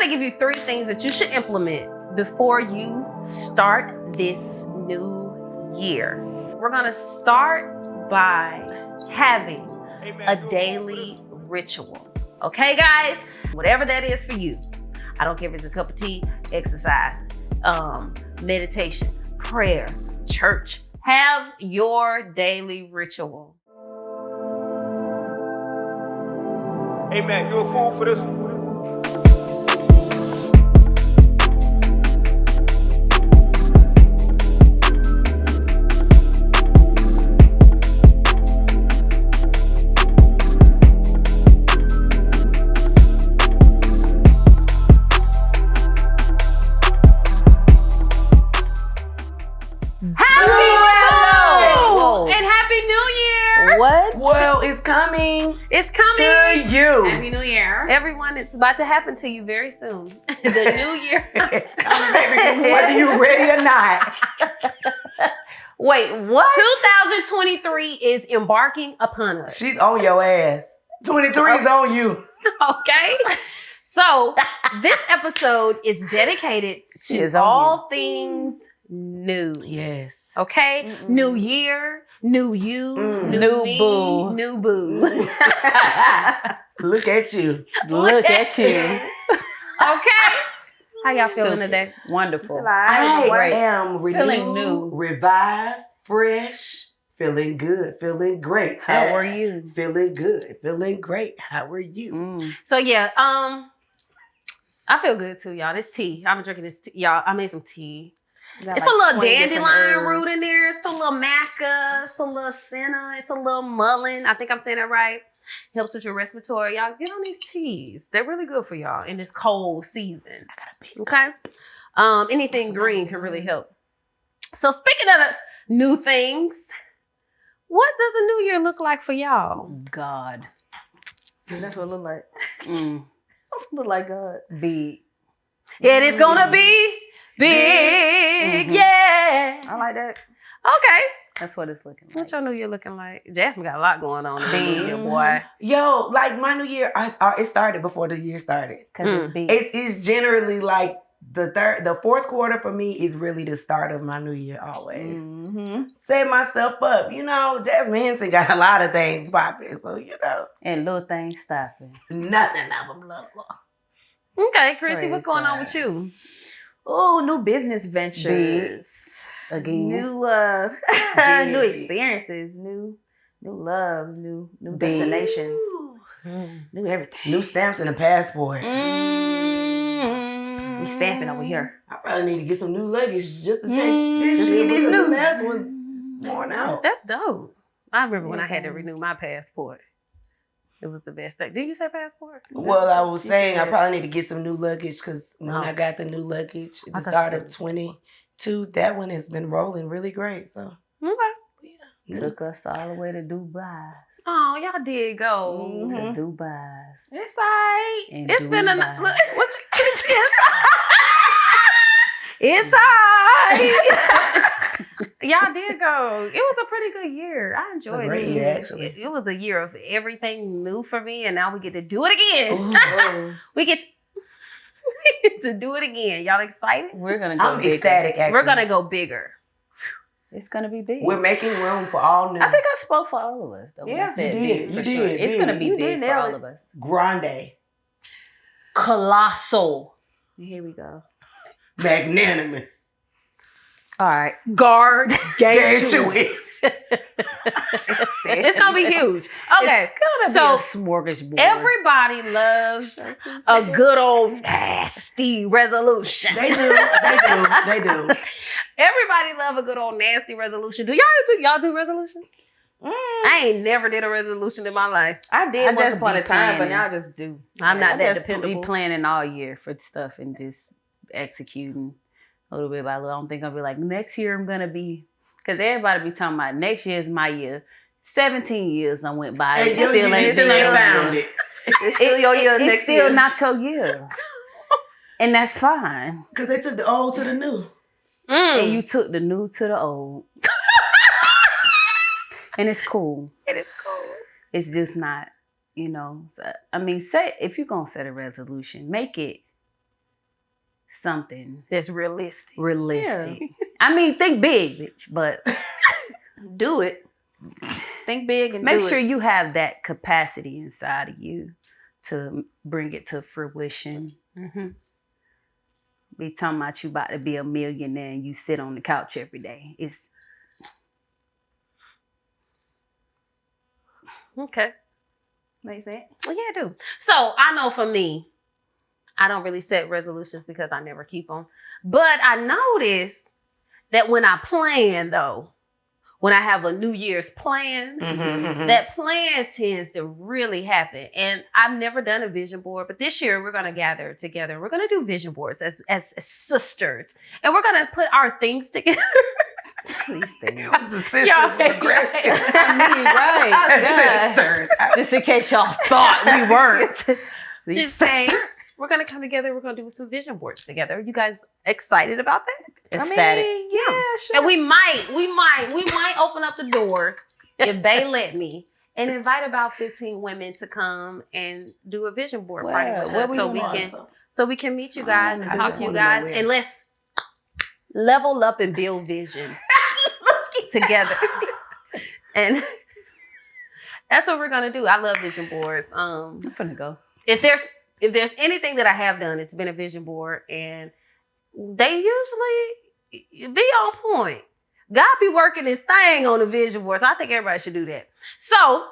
to give you 3 things that you should implement before you start this new year. We're going to start by having a daily ritual. Okay, guys? Whatever that is for you. I don't care if it's a cup of tea, exercise, meditation, prayer, church. Have your daily ritual. Amen. You a fool for this one. Well, it's coming. It's coming to you. Happy New Year. Everyone, it's about to happen to you very soon. The new year. It's coming, baby. Whether you ready or not. Wait, what? 2023 is embarking upon us. She's on your ass. 23 is on you. Okay. So this episode is dedicated to all things new. Yes. Okay? New year, new you, New me, boo. new boo. Look at you. Look at you. Okay? How y'all feeling today? Wonderful. I Great. am renewed, Feeling new. revived, fresh, feeling good, feeling great. How are you? Feeling good, feeling great. How are you? So yeah, I feel good too, y'all. This tea. I've been drinking this tea. Y'all, I made some tea. It's a little dandelion root in there. It's a little maca. It's a little senna. It's a little mullein. I think I'm saying that right. Helps with your respiratory. Y'all get on these teas. They're really good for y'all in this cold season. Okay? Anything green can really help. So speaking of the new things, what does a new year look like for y'all? God. That's what it look like. Look like God. Big. It is gonna be big. Yeah. I like that. Okay. That's what it's looking like. What your new year looking like? Jasmine got a lot going on in the new year, boy. Yo, like my new year, it started before the year started. Because it's big. It's generally like the fourth quarter for me is really the start of my new year always. Set myself up. You know, Jasmine Henson got a lot of things popping, so you know. And little things stopping. Nothing of them, blah, blah. Okay, Chrissy, Praise what's going on God. with you? Oh, new business ventures. Again. New new experiences, new loves, new destinations, new everything. New stamps and a passport. We stamping over here. I probably need to get some new luggage just to take this Just shit get these because the new. last one's worn out. That's dope. I remember when I had to Okay. renew my passport. It was the best thing. Did you say passport? Well, I was saying I said- probably need to get some new luggage because when Oh. I got the new luggage at I the thought start you of 22, that one has been rolling really great. So, Okay. yeah. Took us all the way to Dubai. Oh, y'all did go. To Dubai. It's all right. In It's been a Dubai. what it's all right. Y'all did go. It was a pretty good year. I enjoyed great it. year, actually. It was a year of everything new for me, and now we get to do it again. We get to do it again. Y'all excited? We're going to go I'm bigger. ecstatic, actually. We're gonna go bigger. It's going to be big. We're making room for all new. I think I spoke for all of us. Though, when I Yeah, said you big, did. for You sure. did. It's going to be You big did for nail all it. of us. Grande. Colossal. Here we go. Magnanimous. All right. Gargantuous. Gargantuous. It's gonna be huge. Okay, It's so gonna be a smorgasbord. everybody loves a good old nasty resolution. They do. They do. Everybody love a good old nasty resolution. Do y'all do resolutions? I ain't never did a resolution in my life. I did I once just upon be a time, but planning. now I just do. I'm not I that just dependable. be planning all year for stuff and just executing a little bit by little. I don't think I'll be like, next year I'm gonna be, because everybody be talking about next year is my year. 17 years I went by. And It you still ain't still been ain't your found year. it. It's still your year It's next still year. not your year. And that's fine. Because they took the old to the new. And you took the new to the old. And it's cool. It is cool. It's just not, you know. So, I mean, say if you're gonna set a resolution, make it something That's realistic. realistic. I mean, think big, bitch, but Do it. Think big and make do sure it. you have that capacity inside of you to bring it to fruition. Mm-hmm. Be talking about you about to be a millionaire and you sit on the couch every day. It's Okay. Makes sense. Well, yeah, I do. So I know for me, I don't really set resolutions because I never keep them. But I noticed that when I plan, though, when I have a New Year's plan, that plan tends to really happen. And I've never done a vision board, but this year we're going to gather together. We're going to do vision boards as sisters. And we're going to put our things together. These things. Sisters Y'all- aggressive. right. Sisters. Just in case y'all thought we weren't. Just saying, we're going to come together. We're going to do some vision boards together. Are you guys excited about that? Ecstatic. Yeah, sure. And we might open up the doors if they let me and invite about 15 women to come and do a vision board party with us so we can meet you guys and I talk just to you wanna know guys where. and let's level up and build vision together. And that's what we're gonna do. I love vision boards. I'm finna go. If there's anything that I have done, it's been a vision board, and they usually be on point. God be working his thing on the vision board, so I think everybody should do that. So,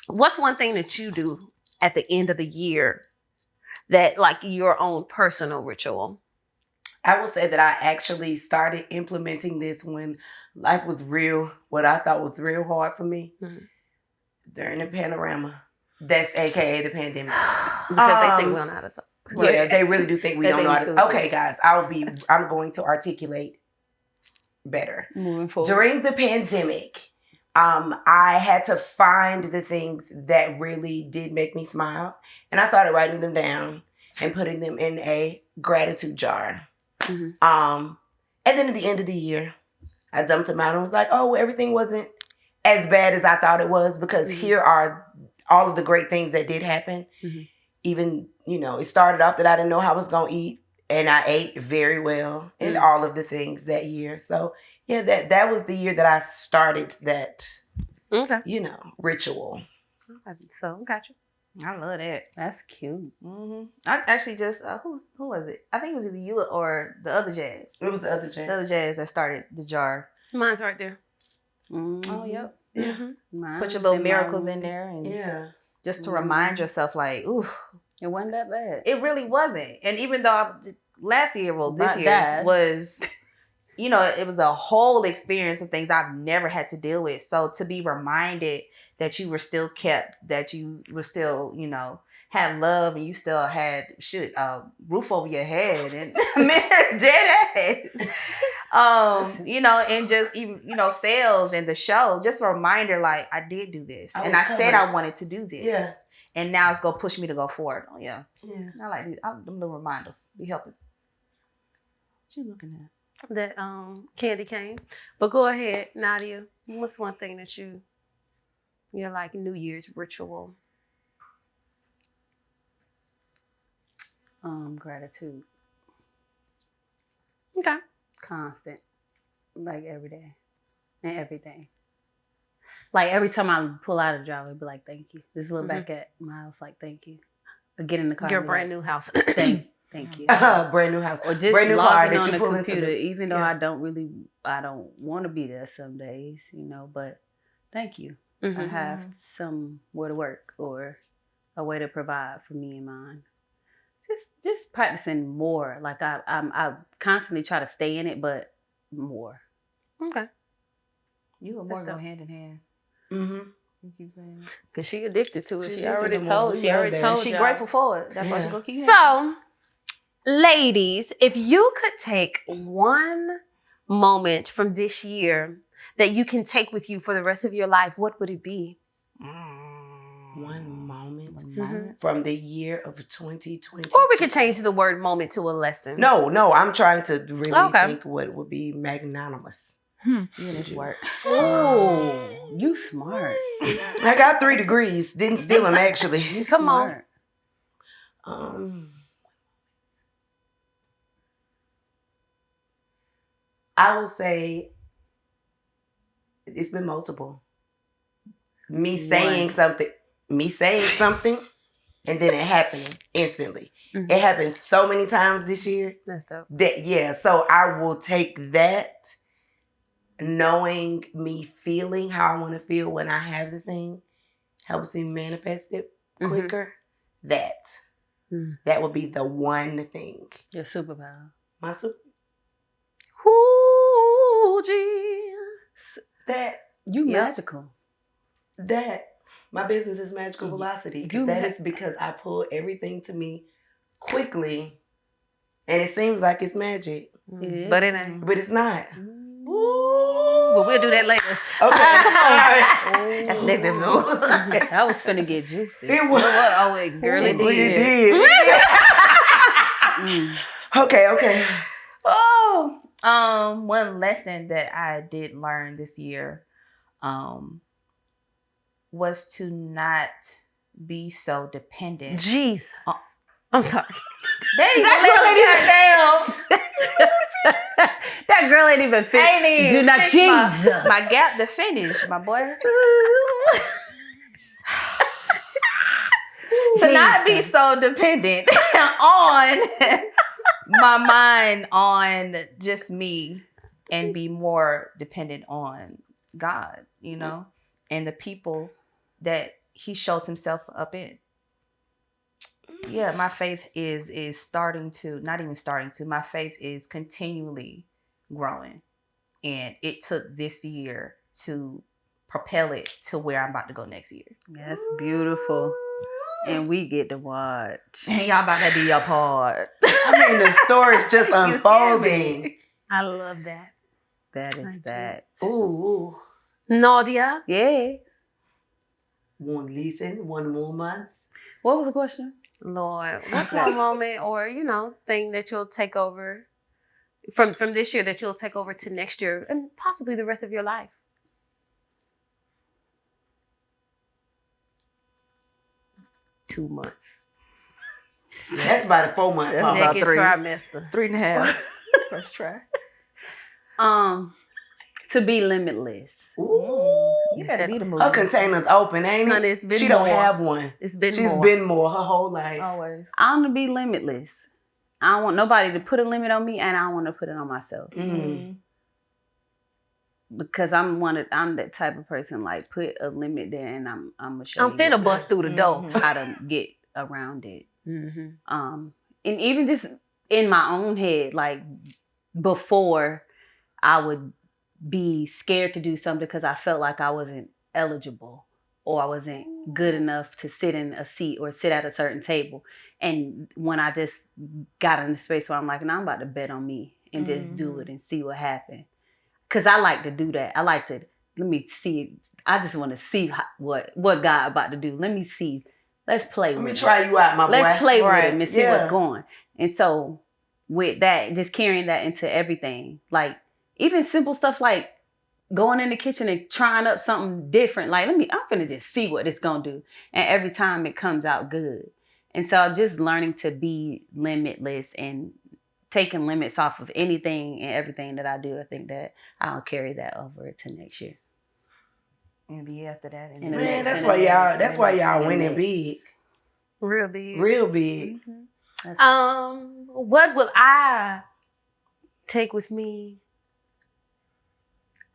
what's one thing that you do at the end of the year that, like, your own personal ritual? I will say that I actually started implementing this when life was real, what I thought was real hard for me during the panorama. That's AKA the pandemic. Because they think we don't know how to talk. Yeah, they really do think we They don't think know we how to. stupid. Okay, guys, I'm going to articulate better. Moving forward. During the pandemic, I had to find the things that really did make me smile. And I started writing them down and putting them in a gratitude jar. Mhm. And then at the end of the year, I dumped them out and was like, oh, well, everything wasn't as bad as I thought it was, because here are all of the great things that did happen. Mhm. Even, it started off that I didn't know how I was going to eat, and I ate very well and all of the things that year. So yeah, that was the year that I started that, Okay. ritual. So, gotcha. I love that. That's cute. I actually just who was it? I think it was either you or the other Jazz. It was the other Jazz. The other Jazz that started the jar. Mine's right there. Oh, yep. Mm-hmm. Put your little miracles in there, and Yeah. just to remind yourself, like, ooh, It wasn't that bad. it really wasn't. And even though last year, this Not year bad. was, it was a whole experience of things I've never had to deal with. So to be reminded that you were still kept, that you were still, had love, and you still had roof over your head, and man, dead ass. And just even, sales and the show, just a reminder, like, I did do this, and I said I wanted to do this. Yeah. And now it's gonna push me to go forward. Oh yeah. Yeah. I like these. Them little reminders be helping. What you looking at? That candy cane. But go ahead, Nadia. What's one thing that your like New Year's ritual? Gratitude. Okay. Constant. Like every day. And everything. Like every time I pull out a driveway, I'd be like, thank you. Just look back at my house like, thank you. Or get in the car. Your and be brand like, new house. Thank you. Brand new house. Or just brand new car logging that on you the pull into computer, even though yeah. I don't want to be there some days, but thank you. Mm-hmm. I have somewhere to work or a way to provide for me and mine. Just practicing more. Like I constantly try to stay in it, but more. Okay. You and more go hand in hand. Mm-hmm. You keep saying that. Because she addicted to it. She's She already addicted to told. more. She already We love told. She y'all. grateful for it. That's why she Yeah. gonna keep. So, ladies, if you could take one moment from this year that you can take with you for the rest of your life, what would it be? One moment Mhm. from the year of 2020. Or we could change the word moment to a lesson. No, I'm trying to really Okay. think what would be magnanimous. You in this work. Oh, you smart. I got 3 degrees. Didn't steal them, actually. Come on. Smart. I will say it's been multiple. Me saying something, and then it happening instantly. Mm-hmm. It happened so many times this year. That's dope. So I will take that, knowing me feeling how I want to feel when I have the thing, helps me manifest it quicker. That would be the one thing. Your superpower. My Ooh, geez. You magical. My business is Magical Velocity. That is because I pull everything to me quickly, and it seems like it's magic. But it ain't. But it's not. But we'll do that later. Okay, come on. That's the next episode. That was finna get juicy. It was. Girl, it did. Okay. One lesson that I did learn this year, was to not be so dependent. Jeez. I'm sorry. That girl ain't even finished. Do not Jesus. My gap to finish, my boy. To not be so dependent on my mind on just me and be more dependent on God, and the people that he shows himself up in. Yeah, my faith is my faith is continually growing. And it took this year to propel it to where I'm about to go next year. That's beautiful. And we get to watch. And y'all about to do your part. I mean, the story's just unfolding. I love that. That is that. Ooh. Nadia? Yeah. One more month. What was the question? Lord, what's one moment or, thing that you'll take over from this year that you'll take over to next year and possibly the rest of your life? Two months. That's about 4 months. That's about Second 3. trimester. 3.5. First try. To be limitless. Ooh. You gotta be the movie. Her container's open, ain't it? Honey, it's been she more. don't have one. She's been more her whole life. Always. I want to be limitless. I don't want nobody to put a limit on me, and I want to put it on myself. Because I'm that type of person. Like, put a limit there, and I'm gonna show you. I'm finna bust through the door. How to get around it. Mm-hmm. And even just in my own head, like before, I would be scared to do something because I felt like I wasn't eligible or I wasn't good enough to sit in a seat or sit at a certain table. And when I just got in the space where I'm like, no, I'm about to bet on me and just do it and see what happens. Because I like to do that. I like to, let me see it. I just want to see what God about to do. Let me see. Let's play with it. Let me try you out, my boy. Let's play with it and see what's going. And so with that, just carrying that into everything. Like, even simple stuff like going in the kitchen and trying up something different. Like, I'm finna just see what it's gonna do. And every time it comes out good. And so I'm just learning to be limitless and taking limits off of anything and everything that I do. I think that I'll carry that over to next year. And the year after that. Man, that's why y'all winning big. Real big. Real big. Mm-hmm. What will I take with me?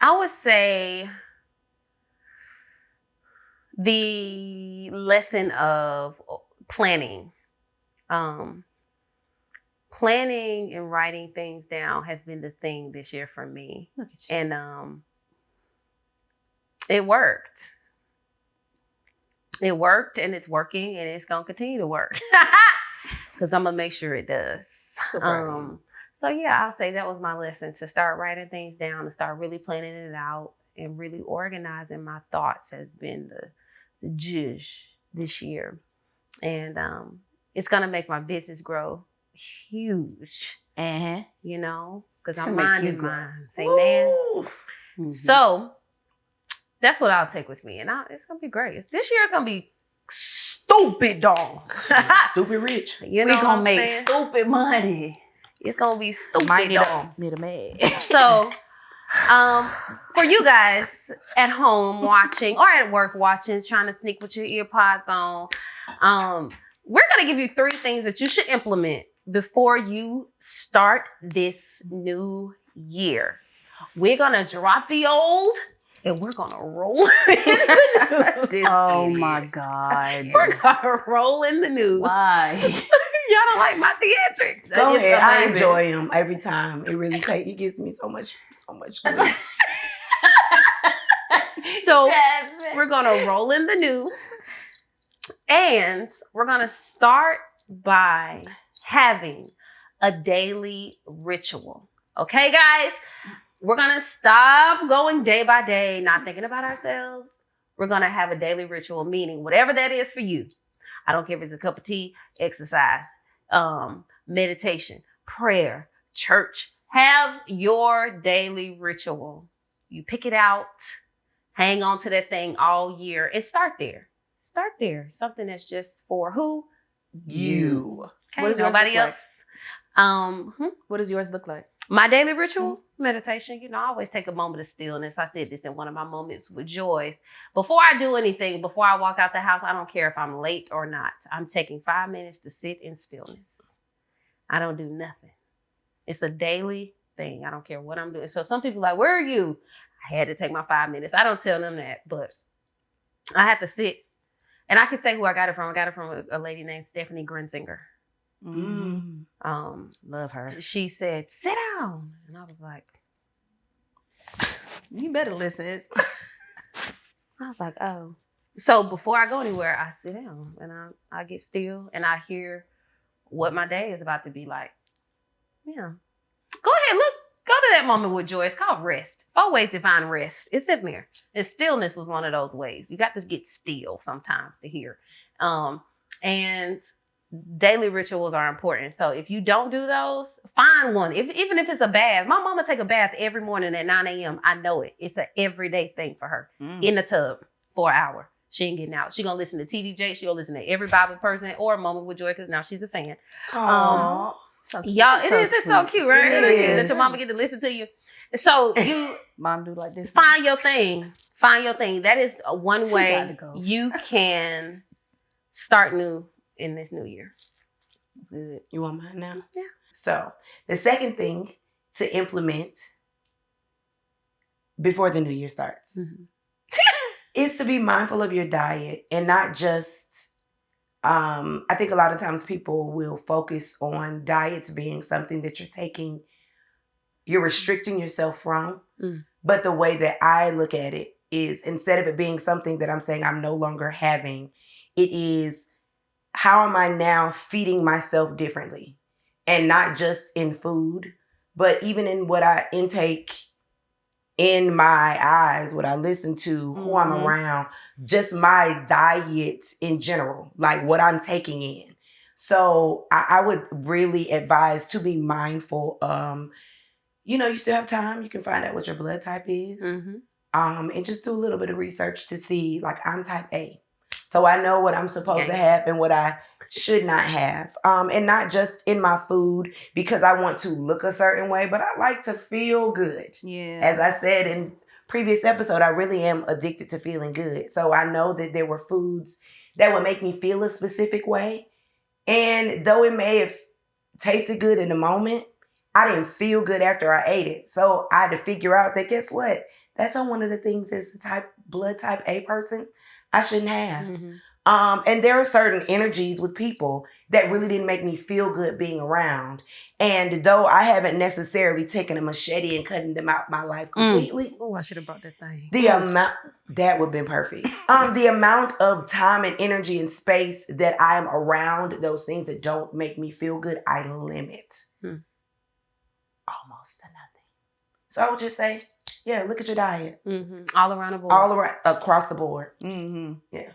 I would say the lesson of planning. Planning and writing things down has been the thing this year for me. Look at you. And it worked. It worked and it's working and it's going to continue to work. Because I'm going to make sure it does. So yeah, I'll say that was my lesson, to start writing things down and start really planning it out and really organizing my thoughts has been the juice this year. And it's going to make my business grow huge, because I'm minding mine. Say, man. Mm-hmm. So that's what I'll take with me. And it's going to be great. This year is going to be stupid, dog. Stupid rich. You know We're going to make stupid money. It's gonna be stupid. Might though. need a maid. So, for you guys at home watching or at work watching, trying to sneak with your ear pods on, we're gonna give you 3 things that you should implement before you start this new year. We're gonna drop the old and we're gonna roll in the new. Oh my God. We're gonna roll in the new. Why? Y'all don't like my theatrics. Go It's ahead. I amazing. enjoy them every time. It really it gives me so much good. So we're gonna roll in the new, and we're gonna start by having a daily ritual. Okay, guys? We're gonna stop going day by day, not thinking about ourselves. We're gonna have a daily ritual, meaning whatever that is for you. I don't care if it's a cup of tea, exercise, meditation, prayer, church. Have your daily ritual. You pick it out, hang on to that thing all year, and start there. Start there. Something that's just for who? You. Okay, What does yours nobody look else. What does yours look like? My daily ritual, meditation. You know, I always take a moment of stillness. I said this in one of my moments with Joyce. Before I do anything, before I walk out the house, I don't care if I'm late or not. I'm taking 5 minutes to sit in stillness. I don't do nothing. It's a daily thing. I don't care what I'm doing. So some people are like, where are you? I had to take my 5 minutes. I don't tell them that, but I have to sit. And I can say who I got it from. I got it from a lady named Stephanie Grinzinger. Love her. She said, sit down. And I was like, You better listen. I was like, oh. So before I go anywhere, I sit down and I get still and I hear what my day is about to be like. Yeah. Go ahead, go to that moment with joy. It's called rest. 4 ways to find rest. It's in there. And stillness was one of those ways. You got to get still sometimes to hear. And daily rituals are important. So if you don't do those, find one. Even if it's a bath. My mama take a bath every morning at 9 a.m. I know it. It's an everyday thing for her. In the tub for an hour. She ain't getting out. She gonna listen to TDJ. She gonna listen to every Bible person or Moment with Joy because now she's a fan. Aww. So y'all, it's so cute, right? It is. That your mama get to listen to you. So you Mom do like this. find your thing. Find your thing. That is one She way gotta go. you can start new in this new year. That's good. You want mine now? Yeah. So the second thing to implement before the new year starts is to be mindful of your diet and not just, I think a lot of times people will focus on diets being something that you're restricting yourself from. But the way that I look at it is instead of it being something that I'm saying I'm no longer having, it is how am I now feeding myself differently? And not just in food, but even in what I intake in my eyes, what I listen to, who I'm around, just my diet in general, like what I'm taking in. So I would really advise to be mindful. You still have time. You can find out what your blood type is. And just do a little bit of research to see, like I'm type A. So I know what I'm supposed to have and what I should not have. And not just in my food because I want to look a certain way, but I like to feel good. Yeah. As I said in previous episode, I really am addicted to feeling good. So I know that there were foods that would make me feel a specific way. And though it may have tasted good in the moment, I didn't feel good after I ate it. So I had to figure out that, guess what? That's on one of the things as a blood type A person I shouldn't have. And there are certain energies with people that really didn't make me feel good being around. And though I haven't necessarily taken a machete and cutting them out my life completely. Oh, I should have brought that thing. The amount, that would have been perfect. The amount of time and energy and space that I am around those things that don't make me feel good, I limit almost to nothing. So I would just say, yeah, look at your diet. All around the board. All around, across the board. Yeah.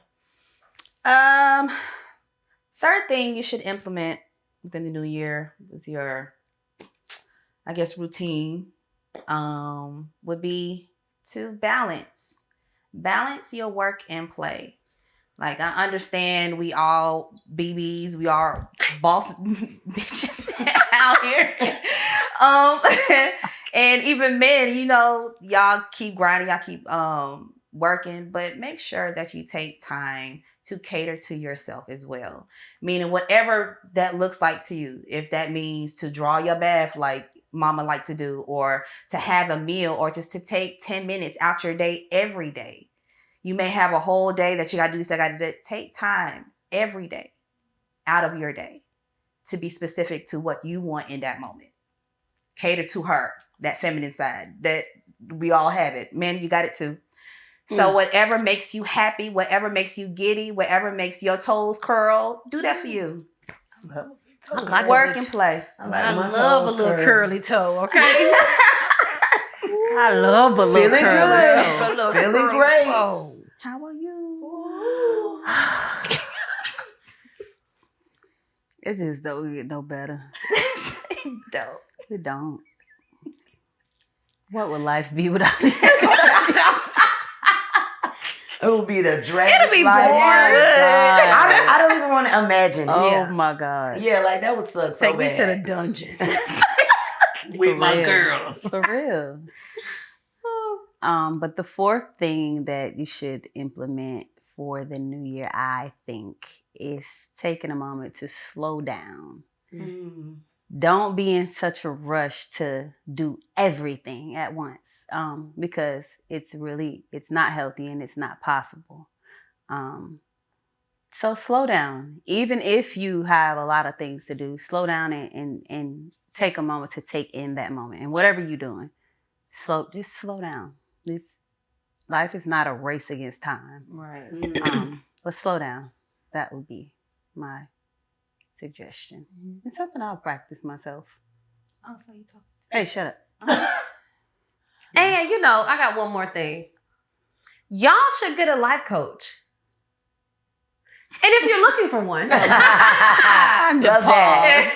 Third thing you should implement within the new year with your, I guess, routine, would be to balance your work and play. Like, I understand we all BBs, we are boss bitches out here. And even men, you know, y'all keep grinding, y'all keep working, but make sure that you take time to cater to yourself as well. Meaning whatever that looks like to you. If that means to draw your bath like mama like to do, or to have a meal, or just to take 10 minutes out your day every day. You may have a whole day that you got to do this, I got to do that. Take time every day out of your day to be specific to what you want in that moment. Cater to her, that feminine side that we all have it. Men, you got it too. So whatever makes you happy, whatever makes you giddy, whatever makes your toes curl, do that for you. Work and play. I love a little curly toe, okay? I love a little Feeling curly. good. Feeling great. Oh. How are you? It just don't get no better. Dope. It don't. What would life be without it? It will be the drag. It'll be life. boring. I don't even want to imagine. Oh Yeah. my God. Yeah, like that would suck. Take so me bad. to the dungeon. With For my real. girl. For real. But the fourth thing that you should implement for the new year, I think, is taking a moment to slow down. Don't be in such a rush to do everything at once, because it's not healthy and it's not possible. So slow down. Even if you have a lot of things to do, slow down and take a moment to take in that moment. And whatever you're doing, just slow down. Life is not a race against time. Right. But slow down. That would be my suggestion. It's something I'll practice myself. Oh, so you talk. Hey, shut up. And, I got one more thing. Y'all should get a life coach. And if you're looking for one, Love that. I'm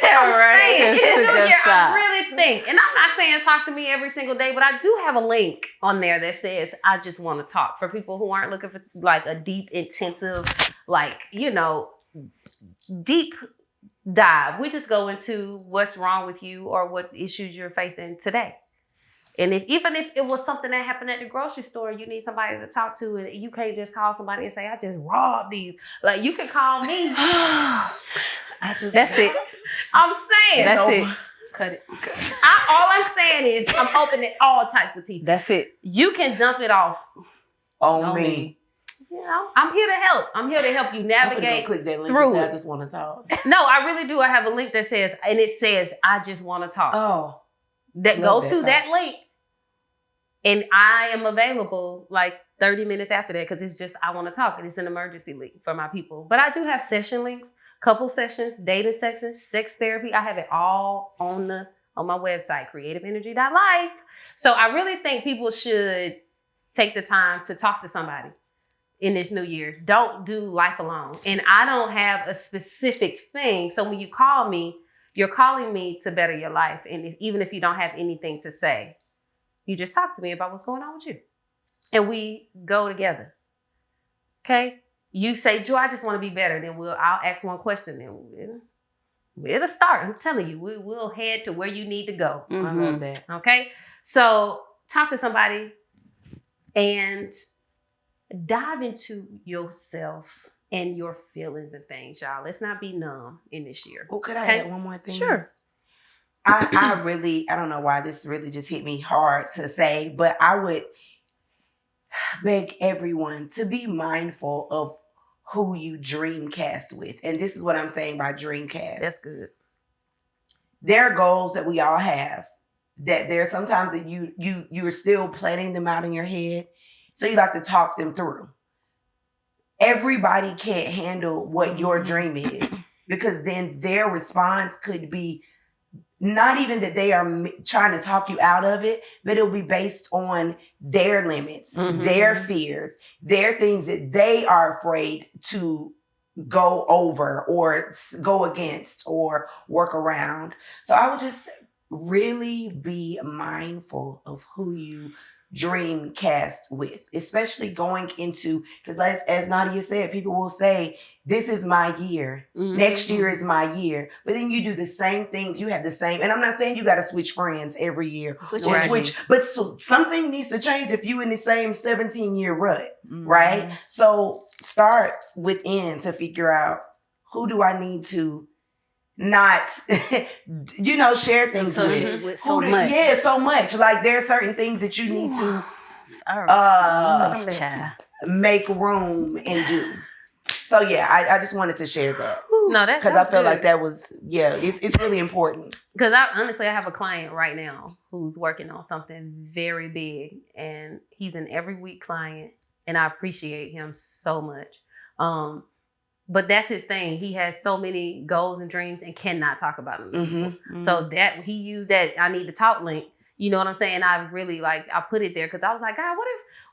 saying, it's New Year, I really think, and I'm not saying talk to me every single day, but I do have a link on there that says, I just want to talk, for people who aren't looking for like a deep, intensive, deep dive. We just go into what's wrong with you or what issues you're facing today. And even if it was something that happened at the grocery store, you need somebody to talk to, and you can't just call somebody and say, I just robbed these. Like, you can call me. That's it. I'm saying. That's it. Cut it. All I'm saying is I'm open to all types of people. That's it. You can dump it off. On me. I'm here to help. I'm here to help you I'm gonna navigate go click that link through and say, it. I just want to talk. No, I really do. I have a link that says, and it says, I just want to talk. Oh. Go love to that. that link, and I am available like 30 minutes after that, because it's just, I want to talk, and it's an emergency link for my people. But I do have session links, couple sessions, dating sessions, sex therapy. I have it all on my website, creativeenergy.life. So I really think people should take the time to talk to somebody in this new year. Don't do life alone. And I don't have a specific thing. So when you call me, you're calling me to better your life. And even if you don't have anything to say, you just talk to me about what's going on with you. And we go together. Okay? You say, Joy, I just want to be better. Then I'll ask one question. Then it'll start. I'm telling you, we'll head to where you need to go. I love that. Okay? So talk to somebody and dive into yourself and your feelings and things, y'all. Let's not be numb in this year. Oh, could I Okay. add one more thing? Sure. I don't know why this really just hit me hard to say, but I would beg everyone to be mindful of who you dreamcast with. And this is what I'm saying by dreamcast. That's good. There are goals that we all have, that there are sometimes that you're still planning them out in your head. So you like to talk them through. Everybody can't handle what your dream is, because then their response could be not even that they are trying to talk you out of it, but it'll be based on their limits, their fears, their things that they are afraid to go over or go against or work around. So I would just really be mindful of who you dream cast with, especially going into, because as Nadia said, people will say, this is my year. Mm-hmm. Next year is my year. But then you do the same things. You have the same, and I'm not saying you got to switch friends every year. But something needs to change if you in the same 17-year rut, right? So start within to figure out, who do I need to not, share things with. So much. Yeah, so much. Like there are certain things that you need to make room and do. So yeah, I just wanted to share that. No, that's because I felt like that was it's really important. Because I have a client right now who's working on something very big, and he's an every week client, and I appreciate him so much. But that's his thing. He has so many goals and dreams and cannot talk about them. Mm-hmm. So that he used that I need to talk link. You know what I'm saying? I really I put it there because I was like, God,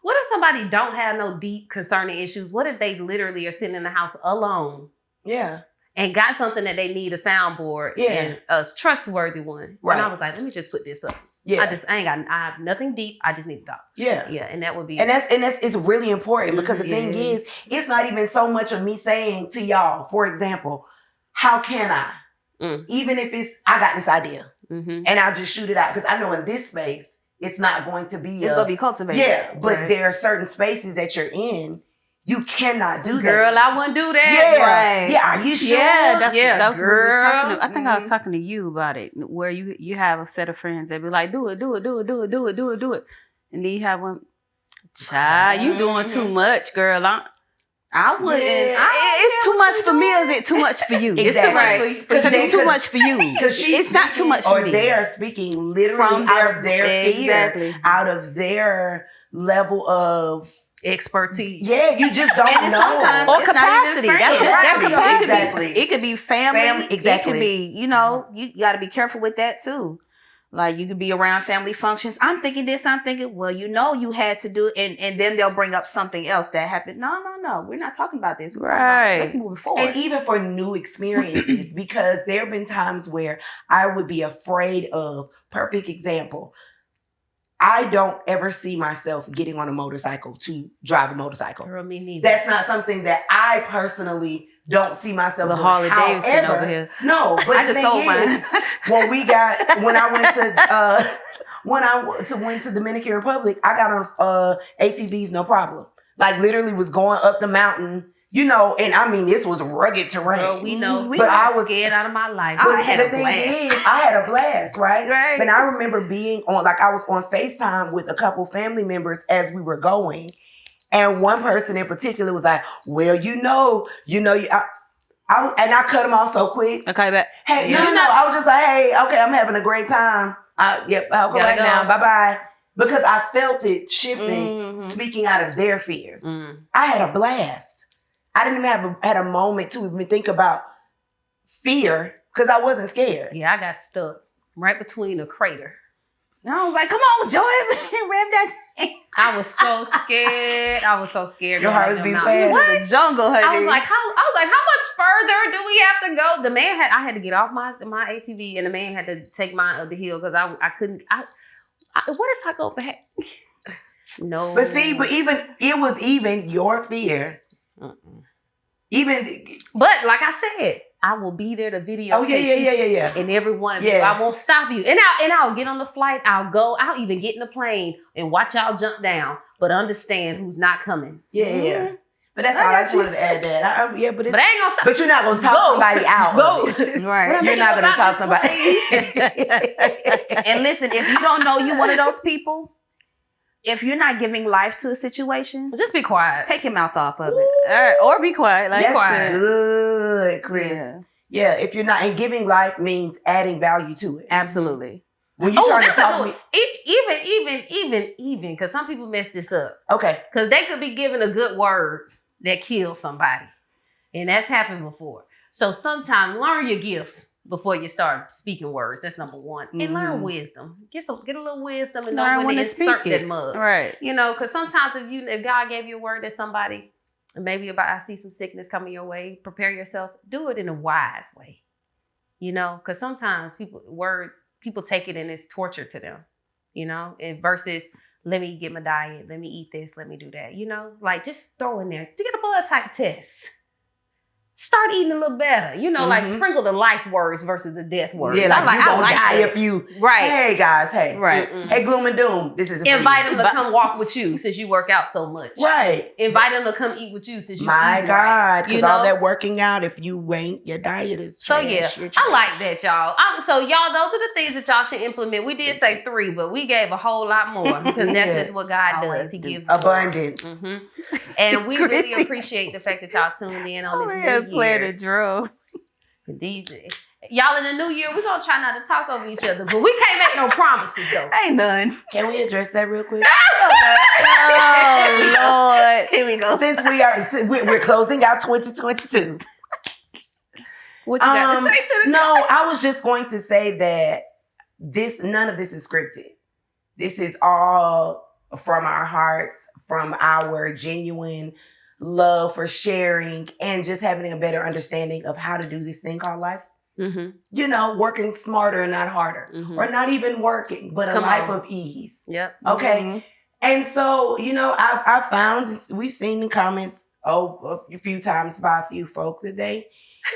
what if somebody don't have no deep concerning issues? What if they literally are sitting in the house alone? Yeah. And got something that they need a soundboard and a trustworthy one. Right. And I was like, let me just put this up. Yeah. I have nothing deep. I just need to talk. Yeah. Yeah. And that would be. And that's it's really important because the thing is, it's not even so much of me saying to y'all, for example, how can I? Even if it's, I got this idea and I'll just shoot it out. Because I know in this space, it's not going to be. It's going to be cultivated. Yeah. But there are certain spaces that you're in. You cannot do that. Girl, I wouldn't do that. Yeah. Right. Yeah. Are you sure? Yeah, that's what we were talking about. I think I was Mm-hmm. talking to you about it, where you have a set of friends that be like, do it. And then you have one, child, you doing too much, girl. I wouldn't. It's too much for me, or is it too much for you? It's too much for you. Because it's too much for you. It's not too much for me. Or they are speaking literally out of their fear, out of their level of expertise. Yeah, you just don't know. Sometimes or capacity. That capacity. Exactly. It could be family. Exactly. It could be, you got to be careful with that too. Like you could be around family functions. I'm thinking this. I'm thinking, well, you had to do it. And then they'll bring up something else that happened. No. We're not talking about this. We're talking about let's move forward. And even for new experiences, because there have been times where I would be afraid of, perfect example, I don't ever see myself getting on a motorcycle to drive a motorcycle. Girl, me neither. That's not something that I personally don't see myself doing. Harley Davidson over here. No, but I just sold mine. when I went to Dominican Republic, I got on ATVs no problem. Like literally was going up the mountain, and I mean this was rugged terrain. Girl, we know. But I was scared out of my life. I had a blast, right? Right. And I remember being on, I was on FaceTime with a couple family members as we were going. And one person in particular was like, well, I cut him off so quick. Okay, but hey, no. I was just like, hey, okay, I'm having a great time. I'll go back now. Bye-bye. Because I felt it shifting, speaking out of their fears. I had a blast. I didn't even had a moment to even think about fear because I wasn't scared. Yeah, I got stuck right between a crater. And I was like, come on, Joy, rev that. I was so scared. Your heart was beating fast. What? The jungle, honey. I was like, how much further do we have to go? The man I had to get off my ATV, and the man had to take mine up the hill because I couldn't. What if I go back? No. But see, it was even your fear. But like I said, I will be there to video. Oh yeah. And everyone, I won't stop you. And I'll get on the flight. I'll even get in the plane and watch y'all jump down. But understand who's not coming. Yeah. But that's all I just wanted to add that. But I ain't gonna stop. But you're not gonna talk somebody out. Right. You're not gonna talk somebody. And listen, if you don't know you one of those people, if you're not giving life to a situation, just be quiet. Take your mouth off of it. All right, or be quiet. That's quiet. Good, Chris. Yeah, if you're not, and giving life means adding value to it. Absolutely. When you trying to talk me, even, because some people mess this up. Okay. Because they could be giving a good word that kills somebody, and that's happened before. So sometimes learn your gifts before you start speaking words. That's number one. And learn wisdom. Get a little wisdom and know when to insert that mug. Right. Because sometimes if God gave you a word to somebody, and maybe I see some sickness coming your way, prepare yourself. Do it in a wise way. Because sometimes people take it and it's torture to them. And versus let me get my diet, let me eat this, let me do that. Like just throw in there to get a blood type test. Start eating a little better. Like sprinkle the life words versus the death words. Yeah, like you gonna die if you. Right. Hey guys, hey. Right. Hey, gloom and doom. This is invite them to come walk with you since you work out so much. Right. Invite them to come eat with you since you My eat God, right. because all that working out, if you ain't, your diet is trash. So yeah, I like that, y'all. So y'all, those are the things that y'all should implement. We did say 3, but we gave a whole lot more because that's just what God does. He gives abundance. And we really appreciate the fact that y'all tuned in on this new year. Y'all in the new year, we're gonna try not to talk over each other, but we can't make no promises though. Ain't none. Can we address that real quick? Oh Lord, here we go. Since we're closing out 2022. What you got to say to the No, I was just going to say that none of this is scripted. This is all from our hearts, from our genuine love for sharing and just having a better understanding of how to do this thing called life. Working smarter and not harder, or not even working, but a life of ease. Yep. Okay. And so, I found, we've seen the comments a few times by a few folk that they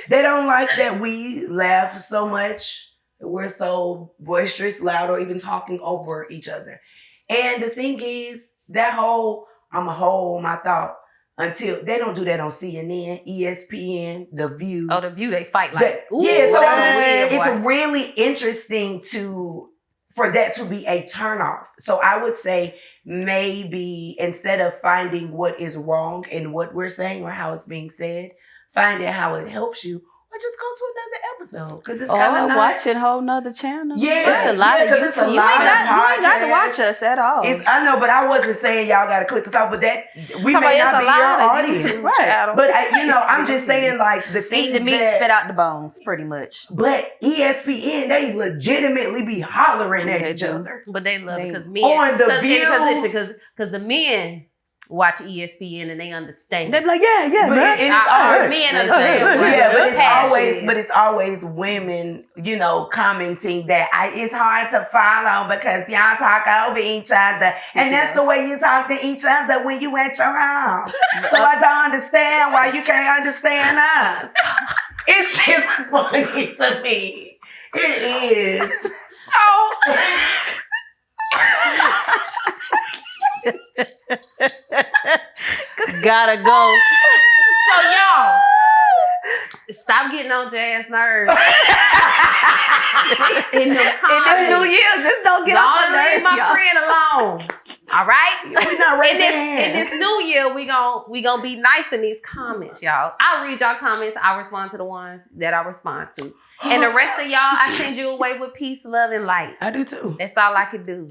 don't like that we laugh so much. We're so boisterous, loud, or even talking over each other. And the thing is, that whole, I'm a hold my thought. Until they don't do that on CNN, ESPN, The View. Oh, The View, they fight like so it's really interesting for that to be a turnoff. So I would say maybe instead of finding what is wrong in what we're saying or how it's being said, find out how it helps you. Or just go to another episode because it's kind of watch it whole nother channel. Yeah, it's a lot of YouTube. You ain't got to watch us at all. I know, but I wasn't saying y'all got to click us off. But that we may not be your audience, right? But I'm just saying like the things eat the meat, spit out the bones, pretty much. But ESPN, they legitimately be hollering at each other. But they love it because men on The View. Because the men watch ESPN and they understand. They be like, yeah, but it's always men understand. But it's always women, commenting that it's hard to follow because y'all talk over each other, and that's the way you talk to each other when you at your house. So I don't understand why you can't understand us. It's just funny to me. It is. Gotta go. So y'all, stop getting on Jazz nerves. in this new year, just don't get on my nerves, leave my friend alone. All right? We're not ready. In this new year, we gonna be nice in these comments, y'all. I'll read y'all comments. I'll respond to the ones that I respond to. And the rest of y'all, I send you away with peace, love, and light. I do too. That's all I can do.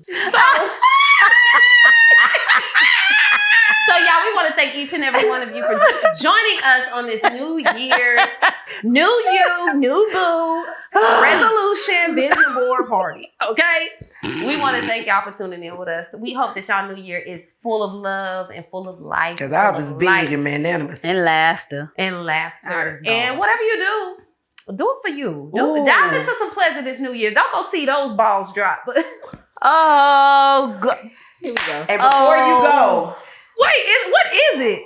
So y'all, we want to thank each and every one of you for joining us on this New Year's, new you, new boo, resolution, vision board party. Okay? We want to thank y'all for tuning in with us. We hope that y'all New Year is full of love and full of life. Because ours is big and magnanimous. And laughter. And whatever you do it for you. Dive into some pleasure this New Year. Don't go see those balls drop. Oh, God. Here we go. And before you go. Wait, what is it?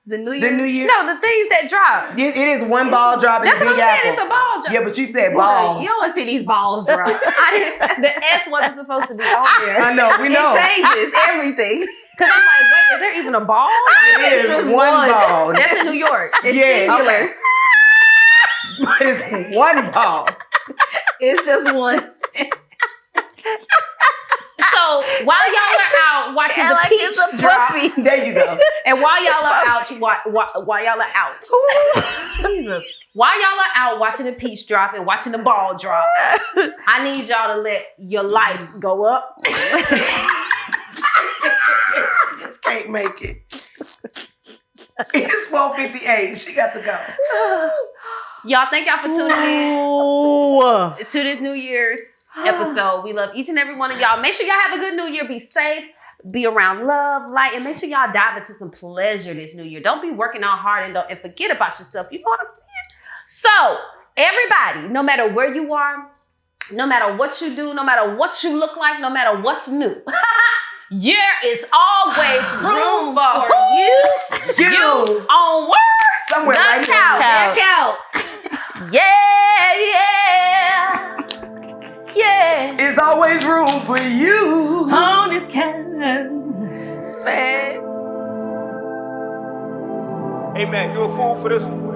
The New Year? The New Year? No, the things that drop. It is one ball drop in That's the what Big I'm Apple. saying. It's a ball drop. Yeah, but you said balls. You don't want to see these balls drop. The S wasn't supposed to be on there. I know, we know. It changes everything. Because I'm like, wait, is there even a ball? It is one ball. That's in New York. It's singular. singular. But it's one ball. It's just one. So while y'all are out watching the peach drop, There you go. and while y'all are out, while y'all are out watching the peach drop and watching the ball drop, I need y'all to let your life go up. Just can't make it. It's 4:58. She got to go. Y'all, thank y'all for tuning in to this New Year's episode. We love each and every one of y'all. Make sure y'all have a good New Year. Be safe. Be around love, light, and make sure y'all dive into some pleasure this New Year. Don't be working out hard and forget about yourself. You know what I'm saying? So, everybody, no matter where you are, no matter what you do, no matter what you look like, no matter what's new, There is always room for you on where? Somewhere The right couch. Yeah. There's always room for you. On this couch. Amen. You're a fool for this one.